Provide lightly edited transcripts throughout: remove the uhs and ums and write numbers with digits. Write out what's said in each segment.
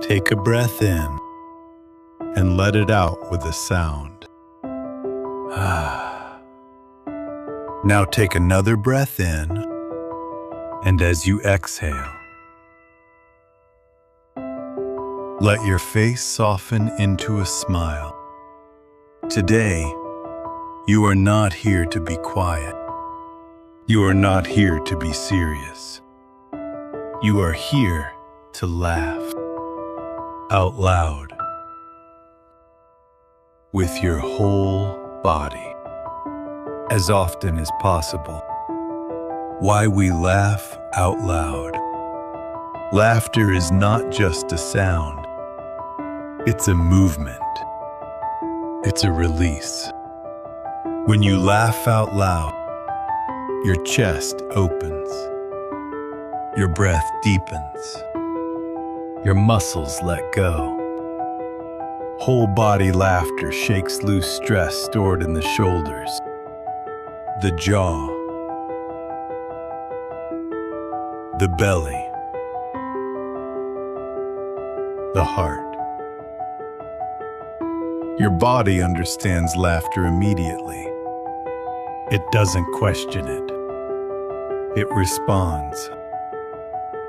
Take a breath in and let it out with a sound. Now take another breath in, and as you exhale, let your face soften into a smile. Today, you are not here to be quiet. You are not here to be serious. You are here to laugh out loud with your whole body as often as possible. Why we laugh out loud. Laughter is not just a sound. It's a movement. It's a release. When you laugh out loud, your chest opens. Your breath deepens. Your muscles let go. Whole body laughter shakes loose stress stored in the shoulders, the jaw, the belly, the heart. Your body understands laughter immediately. It doesn't question it. It responds.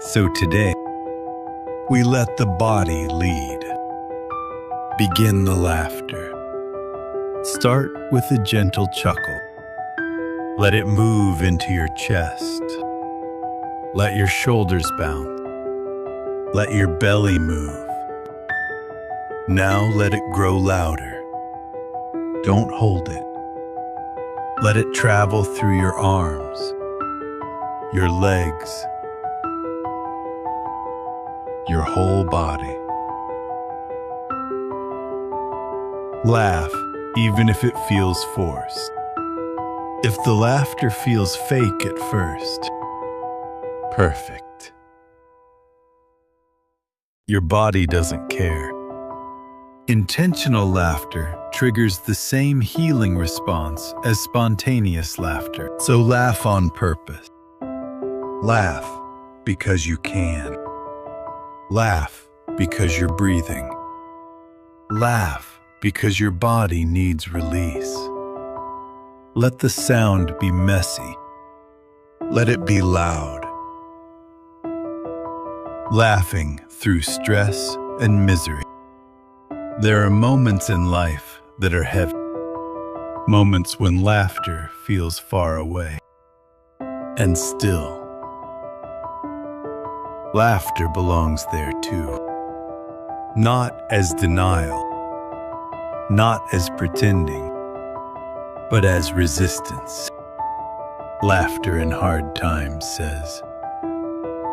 So today, we let the body lead. Begin the laughter. Start with a gentle chuckle. Let it move into your chest. Let your shoulders bounce. Let your belly move. Now let it grow louder. Don't hold it. Let it travel through your arms, your legs, your whole body. Laugh even if it feels forced. If the laughter feels fake at first, perfect. Your body doesn't care. Intentional laughter triggers the same healing response as spontaneous laughter. So laugh on purpose. Laugh because you can. Laugh because you're breathing. Laugh because your body needs release. Let the sound be messy. Let it be loud. Laughing through stress and misery. There are moments in life that are heavy. Moments when laughter feels far away. And still, laughter belongs there too. Not as denial, not as pretending, but as resistance. Laughter in hard times says,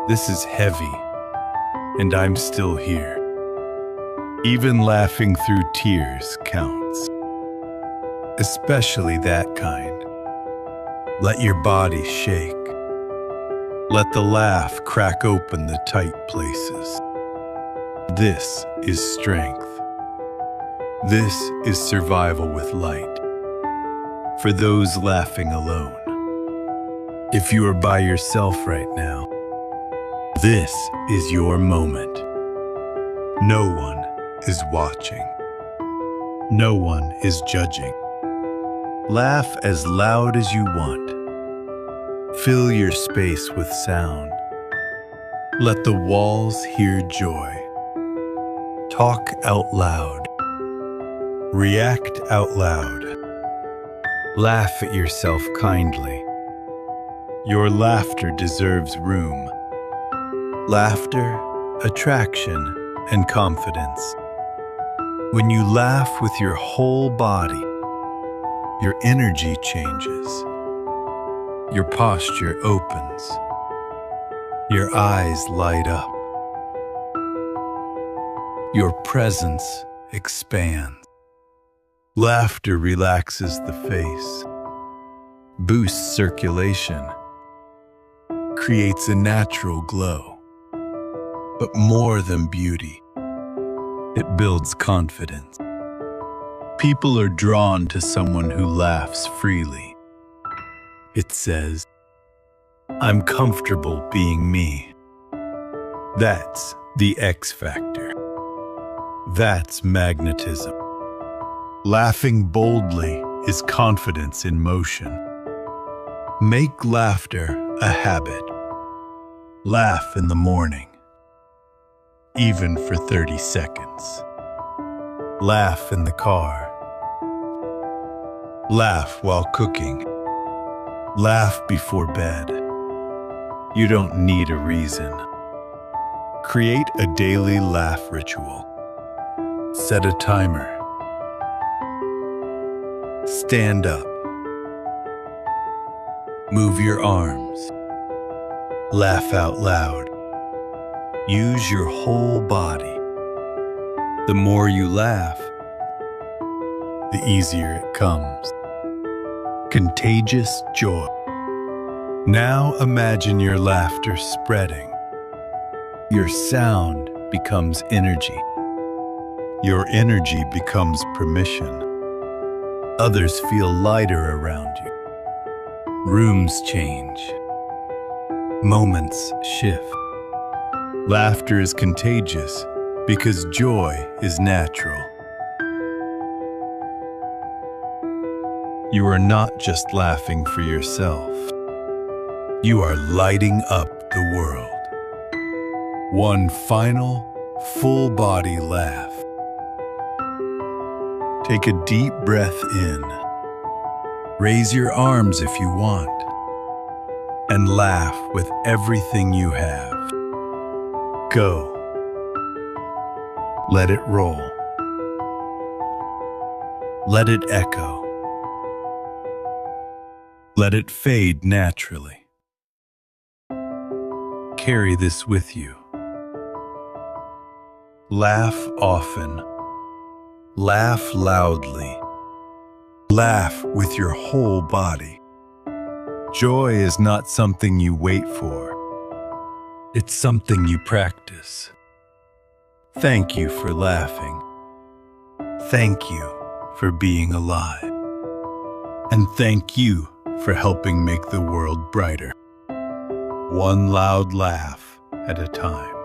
"This is heavy, and I'm still here." Even laughing through tears counts, especially that kind. Let your body shake. Let the laugh crack open the tight places. This is strength. This is survival with light. For those laughing alone. If you are by yourself right now, this is your moment. No one is watching. No one is judging. Laugh as loud as you want. Fill your space with sound. Let the walls hear joy. Talk out loud. React out loud. Laugh at yourself kindly. Your laughter deserves room. Laughter, attraction, and confidence. When you laugh with your whole body, your energy changes. Your posture opens. Your eyes light up. Your presence expands. Laughter relaxes the face, boosts circulation, creates a natural glow. But more than beauty, it builds confidence. People are drawn to someone who laughs freely. It says, "I'm comfortable being me." That's the X factor. That's magnetism. Laughing boldly is confidence in motion. Make laughter a habit. Laugh in the morning, even for 30 seconds. Laugh in the car. Laugh while cooking. Laugh before bed. You don't need a reason. Create a daily laugh ritual. Set a timer. Stand up. Move your arms. Laugh out loud. Use your whole body. The more you laugh, the easier it comes. Contagious joy. Now imagine your laughter spreading. Your sound becomes energy. Your energy becomes permission. Others feel lighter around you. Rooms change. Moments shift. Laughter is contagious because joy is natural. You are not just laughing for yourself. You are lighting up the world. One final, full-body laugh. Take a deep breath in. Raise your arms if you want. And laugh with everything you have. Go. Let it roll. Let it echo. Let it fade naturally. Carry this with you. Laugh often. Laugh loudly. Laugh with your whole body. Joy is not something you wait for. It's something you practice. Thank you for laughing. Thank you for being alive. And thank you for helping make the world brighter. One loud laugh at a time.